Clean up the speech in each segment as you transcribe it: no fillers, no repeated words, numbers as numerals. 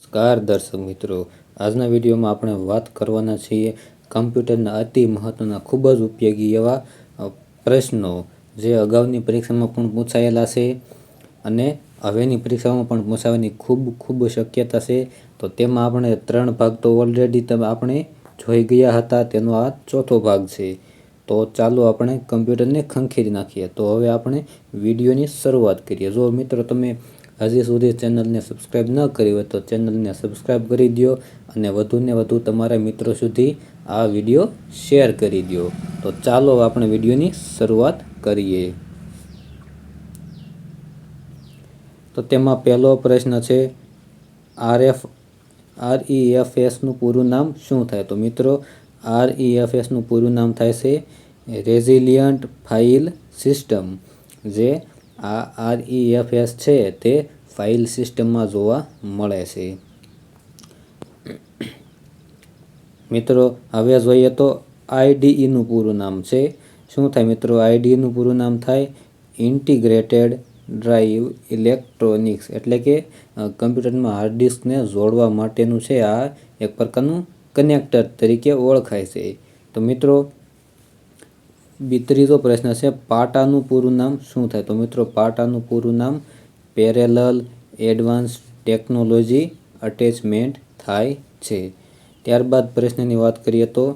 નમસ્કાર દર્શક મિત્રો, આજના વિડીયોમાં આપણે વાત કરવાના છીએ કમ્પ્યુટરના અતિ મહત્ત્વના ખૂબ જ ઉપયોગી એવા પ્રશ્નો જે અગાઉની પરીક્ષામાં પણ પૂછાયેલા છે અને હવેની પરીક્ષામાં પણ પૂછાવાની ખૂબ શક્યતા છે. તો તેમાં આપણે 3 ભાગ તો ઓલરેડી આપણે જોઈ ગયા હતા, તેનો આ ચોથો ભાગ છે. તો ચાલો આપણે કમ્પ્યુટરને ખંખેરી નાખીએ. તો હવે આપણે વિડીયોની શરૂઆત કરીએ. જો મિત્રો તમે હજી સુધી ચેનલને સબસ્ક્રાઈબ ન કરી હોય તો ચેનલને સબસ્ક્રાઈબ કરી દો અને વધુને વધુ તમારા મિત્રો સુધી આ વિડીયો શેર કરી દો. તો ચાલો આપણે વિડીયોની શરૂઆત કરીએ. તો તેમાં પહેલો પ્રશ્ન છે, REFSનું પૂરું નામ શું થાય? તો મિત્રો REFSનું પૂરું નામ થાય છે રેઝિલિયન્ટ ફાઇલ સિસ્ટમ. જે આ REFS છે તે ફાઇલ સિસ્ટમમાં જોવા મળે છે. મિત્રો હવે જોઈએ તો IDEનું પૂરું નામ છે શું થાય? મિત્રો IDEનું પૂરું નામ થાય ઇન્ટિગ્રેટેડ ડ્રાઇવ ઇલેક્ટ્રોનિક્સ, એટલે કે કમ્પ્યુટરમાં હાર્ડ ડિસ્કને જોડવા માટેનું છે. આ એક પ્રકારનું કનેક્ટર તરીકે ઓળખાય છે. તો મિત્રો ત્રીજો પ્રશ્ન છે, પાટાનું પૂરું નામ શું થાય? તો મિત્રો પાટાનું પૂરું નામ પેરેલલ એડવાન્સ ટેકનોલોજી અટેચમેન્ટ થાય છે. ત્યારબાદ પ્રશ્નની વાત કરીએ તો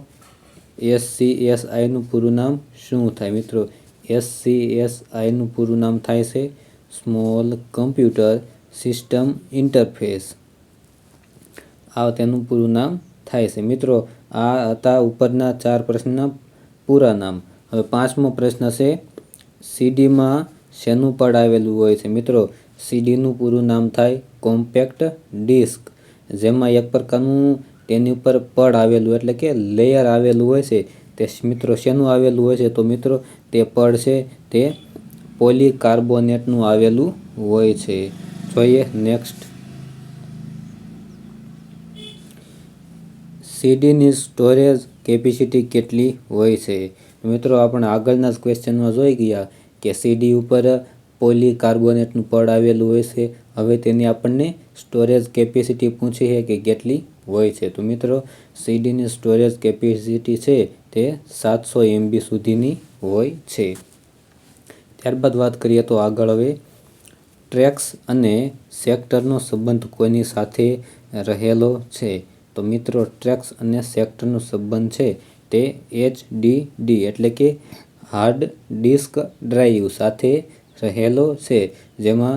SCSIનું પૂરું નામ શું થાય? મિત્રો SCSIનું પૂરું નામ થાય છે સ્મોલ કમ્પ્યુટર સિસ્ટમ ઇન્ટરફેસ. આ તેનું પૂરું નામ થાય છે. મિત્રો આ હતા ઉપરના 4 પ્રશ્નના પૂરા નામ. હવે 5મો પ્રશ્ન છે, CDમાં શેનું પડ આવેલું હોય છે? મિત્રો CDનું પૂરું નામ થાય કોમ્પેક્ટ ડિસ્ક, જેમાં એક પ્રકારનું તેની ઉપર પડ આવેલું એટલે કે લેયર આવેલું હોય છે. તે મિત્રો શેનું આવેલું હોય છે? તો મિત્રો તે પડ છે તે પોલીકાર્બોનેટનું આવેલું હોય છે. જોઈએ નેક્સ્ટ. CDની સ્ટોરેજ કેપેસિટી કેટલી હોય છે? મિત્રો આપણે આગળના જ ક્વેશ્ચનમાં જોઈ ગયા કે CD ઉપર પોલીકાર્બોનેટનું પડ આવેલું હોય છે. હવે તેની આપણને સ્ટોરેજ કેપેસિટી પૂછી છે કે કેટલી હોય છે? તો મિત્રો CDની સ્ટોરેજ કેપેસિટી છે તે 700 MB સુધીની હોય છે. ત્યારબાદ વાત કરીએ તો આગળ હવે ટ્રેક્સ અને સેક્ટરનો સંબંધ કોની સાથે રહેલો છે? તો મિત્રો ટ્રેક્સ અને સેક્ટરનો સંબંધ છે તે HDD એટલે કે હાર્ડ ડિસ્ક ડ્રાઇવ સાથે રહેલો છે. જેમાં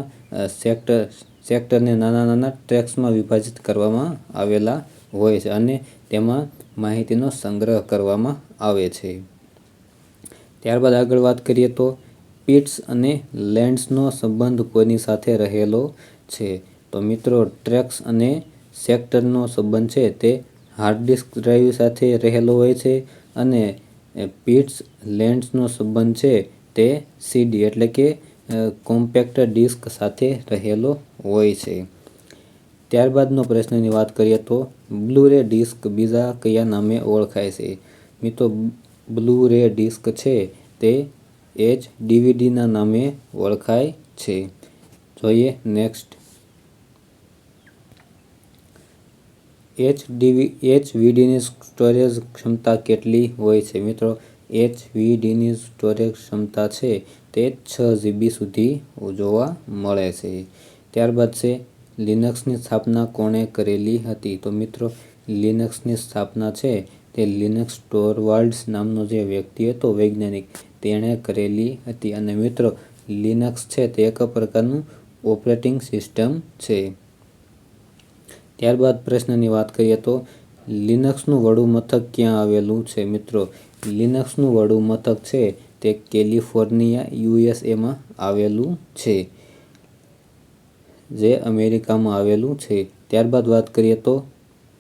સેક્ટરને નાના ટ્રેક્સમાં વિભાજિત કરવામાં આવેલા હોય છે અને તેમાં માહિતીનો સંગ્રહ કરવામાં આવે છે. ત્યારબાદ આગળ વાત કરીએ તો પિટ્સ અને લેન્ડ્સનો સંબંધ કોની સાથે રહેલો છે? તો મિત્રો ટ્રેક્સ અને સેક્ટરનો સંબંધ છે તે હાર્ડ ડિસ્ક ડ્રાઇવ સાથે રહેલો હોય છે અને પિટ્સ લેન્ડ્સનો સંબંધ છે તે CD એટલે કે કોમ્પેક્ટ ડિસ્ક સાથે રહેલો હોય છે. ત્યારબાદનો પ્રશ્નની વાત કરીએ તો બ્લુ-રે ડિસ્ક બીજા કયા નામે ઓળખાય છે? મિત્રો બ્લુ-રે ડિસ્ક છે તે HDVDના નામે ઓળખાય છે. જોઈએ નેક્સ્ટ. HVDની સ્ટોરેજ ક્ષમતા કેટલી હોય છે? મિત્રો HVDની સ્ટોરેજ ક્ષમતા છે તે 6 GB સુધી જોવા મળે છે. ત્યારબાદ છે, લિનક્સની સ્થાપના કોણે કરેલી હતી? તો મિત્રો લિનક્સની સ્થાપના છે તે લિનક્સ ટોરવાલ્ડ્સ નામનો જે વ્યક્તિ હતો, વૈજ્ઞાનિક, તેણે કરેલી હતી. અને મિત્રો લિનક્સ છે તે એક પ્રકારનું ઓપરેટિંગ સિસ્ટમ છે. ત્યારબાદ પ્રશ્નની વાત કરીએ તો લિનક્સનું વડું મથક ક્યાં આવેલું છે? મિત્રો લિનક્સનું વડું મથક છે તે કેલિફોર્નિયા USAમાં આવેલું છે, જે અમેરિકામાં આવેલું છે. ત્યારબાદ વાત કરીએ તો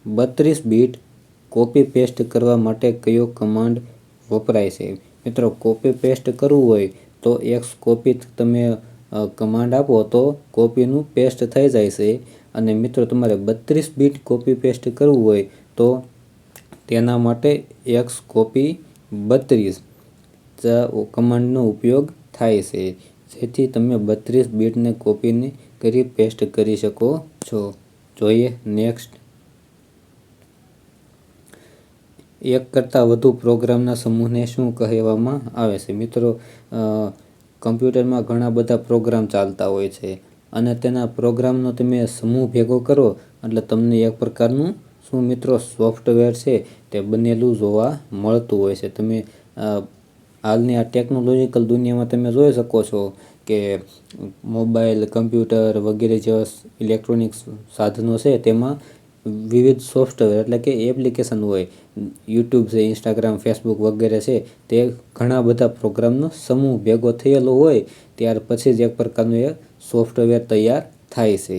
32 બીટ કોપી પેસ્ટ કરવા માટે કયો કમાન્ડ વપરાય છે? મિત્રો કોપી પેસ્ટ કરવું હોય તો XCopy તમે કમાન્ડ આપો તો કોપીનું પેસ્ટ થઈ જાય છે. અને મિત્રો તમારે 32 બીટ કોપી પેસ્ટ કરવું હોય તો તેના માટે XCopy 32 કમાન્ડનો ઉપયોગ થાય છે, જેથી તમે 32 બીટને કોપી કરી પેસ્ટ કરી શકો છો. જોઈએ નેક્સ્ટ. એક કરતાં વધુ પ્રોગ્રામના સમૂહને શું કહેવામાં આવે છે? મિત્રો, કમ્પ્યુટરમાં ઘણા બધા પ્રોગ્રામ ચાલતા હોય છે અને તેના પ્રોગ્રામનો તમે સમૂહ ભેગો કરો એટલે તમને એક પ્રકારનું શું મિત્રો સોફ્ટવેર છે તે બનેલું જોવા મળતું હોય છે. તમે હાલની આ ટેકનોલોજીકલ દુનિયામાં તમે જોઈ શકો છો કે મોબાઈલ, કમ્પ્યુટર વગેરે જેવા ઇલેક્ટ્રોનિક્સ સાધનો છે તેમાં વિવિધ સોફ્ટવેર એટલે કે એપ્લિકેશન હોય. યુટ્યુબ છે, ઇન્સ્ટાગ્રામ, ફેસબુક વગેરે છે તે ઘણા બધા પ્રોગ્રામનો સમૂહ ભેગો થયેલો હોય ત્યાર પછી જ એક પ્રકારનું એ સોફ્ટવેર તૈયાર થાય છે.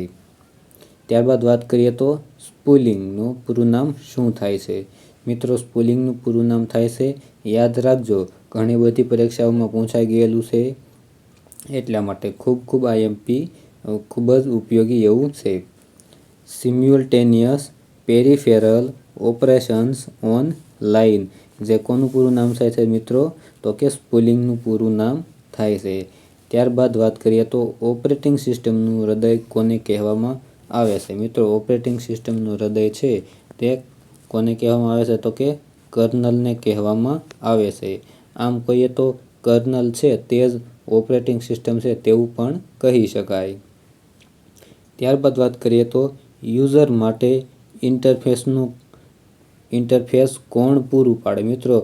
ત્યારબાદ વાત કરીએ તો સ્પૂલિંગનું પૂરું નામ શું થાય છે? મિત્રો, સ્પૂલિંગનું પૂરું નામ થાય છે, યાદ રાખજો ઘણી બધી પરીક્ષાઓમાં પૂછાઈ ગયેલું છે એટલા માટે ખૂબ આઈએમપી ખૂબ જ ઉપયોગી એવું છે. સિમ્યુલ્ટેનિયસ પેરિફેરલ ઓપરેશન્સ ઓન લાઇન જે કોનું પૂરું નામ થાય છે મિત્રો? તો કે સ્પૂલિંગનું પૂરું નામ થાય છે. ત્યારબાદ વાત કરીએ તો ઓપરેટિંગ સિસ્ટમનું હૃદય કોને કહેવામાં આવે છે? મિત્રો, ઓપરેટિંગ સિસ્ટમનું હૃદય છે તે કોને કહેવામાં આવે છે? તો કે કર્નલને કહેવામાં આવે છે. આમ કહીએ તો કર્નલ છે તે જ ઓપરેટિંગ સિસ્ટમ છે તેવું પણ કહી શકાય. ત્યારબાદ વાત કરીએ તો યુઝર માટે ઇન્ટરફેસ કોણ પૂરું પાડે? મિત્રો,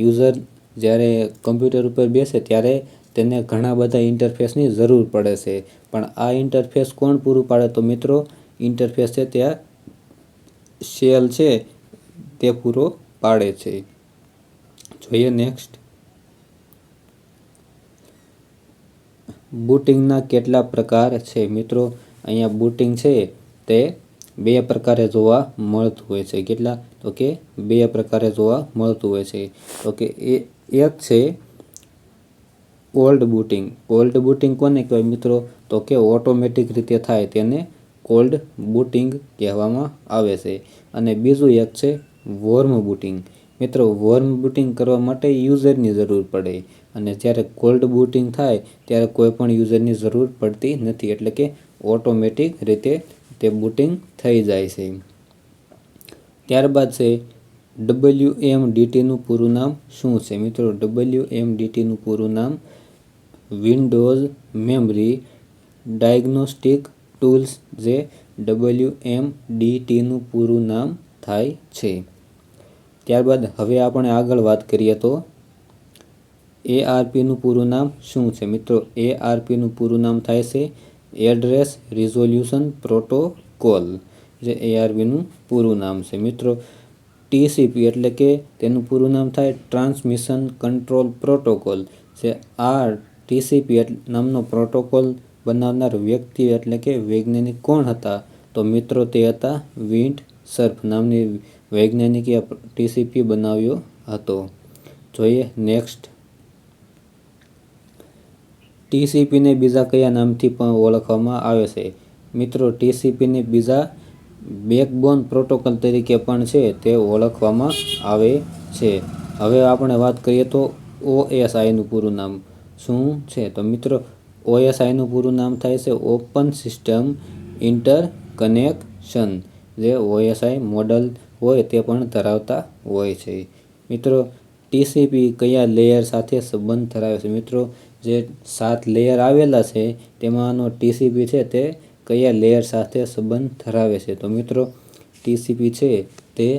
યુઝર જ્યારે કમ્પ્યુટર ઉપર બેસે ત્યારે તેને ઘણા બધા ઇન્ટરફેસની જરૂર પડે છે, પણ આ ઇન્ટરફેસ કોણ પૂરું પાડે? તો મિત્રો, ઇન્ટરફેસ છે ત્યાં શેલ છે તે પૂરો પાડે છે. જોઈએ નેક્સ્ટ. બુટિંગના કેટલા પ્રકાર છે? મિત્રો, અહીંયા બુટિંગ છે તે બે પ્રકારે જોવા મળતું હોય છે. કેટલા? તો કે બે પ્રકારે જોવા મળતું હોય છે. તો કે એક છે કોલ્ડ બુટિંગ. કોલ્ડ બુટિંગ કોને કહેવાય મિત્રો? તો કે ઓટોમેટિક રીતે થાય તેને કોલ્ડ બુટિંગ કહેવામાં આવે છે. અને બીજું એક છે વોર્મ બુટિંગ. મિત્રો, વોર્મ બુટિંગ કરવા માટે યુઝરની જરૂર પડે અને જ્યારે કોલ્ડ બુટિંગ થાય ત્યારે કોઈ પણ યુઝરની જરૂર પડતી નથી એટલે કે ઓટોમેટિક રીતે તે બુટિંગ થઈ જાય છે. ત્યારબાદ છે WMDTનું પૂરું નામ શું છે? મિત્રો, WMDTનું પૂરું નામ વિન્ડોઝ મેમરી ડાયગ્નોસ્ટિક ટૂલ્સ જે WMDTનું પૂરું નામ થાય છે. ત્યારબાદ હવે આપણે આગળ વાત કરીએ તો ARPનું પૂરું નામ શું છે? મિત્રો, ARPનું પૂરું નામ થાય છે એડ્રેસ રિઝોલ્યુશન પ્રોટોકોલ જે ARPનું પૂરું નામ છે. મિત્રો, TCP એટલે કે તેનું પૂરું નામ થાય ટ્રાન્સમિશન કંટ્રોલ પ્રોટોકોલ જે આ TCP નામનો પ્રોટોકોલ બનાવનાર વ્યક્તિ એટલે કે વૈજ્ઞાનિક કોણ હતા? તો મિત્રો, તે હતા વિન્ટ સર્ફ નામની વૈજ્ઞાનિકે TCP બનાવ્યો હતો. જોઈએ નેક્સ્ટ. TCPને બીજા કયા નામથી પણ ઓળખવામાં આવે છે? મિત્રો, TCPને બીજા બેકબોન પ્રોટોકોલ તરીકે પણ છે તે ઓળખવામાં આવે છે. હવે આપણે વાત કરીએ તો OSIનું પૂરું નામ શું છે? તો મિત્રો, OSIનું પૂરું નામ થાય છે ઓપન સિસ્ટમ ઇન્ટરકનેક્શન જે OSI મોડલ હોય તે પણ ધરાવતા હોય છે. મિત્રો, TCP કયા લેયર સાથે સંબંધ ધરાવે છે? મિત્રો, જે 7 લેયર આવેલા છે તેમાંનો TCP છે તે કયા લેયર સાથે સંબંધ ધરાવે છે? તો મિત્રો, TCP છે તે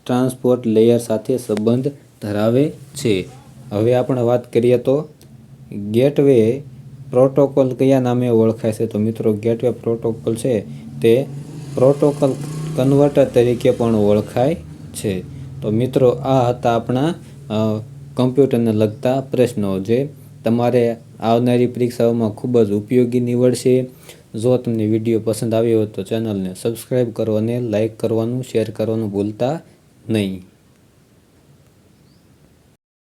ટ્રાન્સપોર્ટ લેયર સાથે સંબંધ ધરાવે છે. હવે આપણે વાત કરીએ તો ગેટવે પ્રોટોકોલ કયા નામે ઓળખાય છે? તો મિત્રો, ગેટવે પ્રોટોકોલ છે તે પ્રોટોકોલ કન્વર્ટર તરીકે પણ ઓળખાય છે. તો મિત્રો, આ હતા આપણા કમ્પ્યુટરને લગતા પ્રશ્નો જે તમારે આવનારી પરીક્ષાઓમાં ખૂબ જ ઉપયોગી નીવડશે. જો તમને વિડીયો પસંદ આવ્યો હોય તો ચેનલને સબસ્ક્રાઈબ કરો અને લાઈક કરવાનું, શેર કરવાનું ભૂલતા નહીં.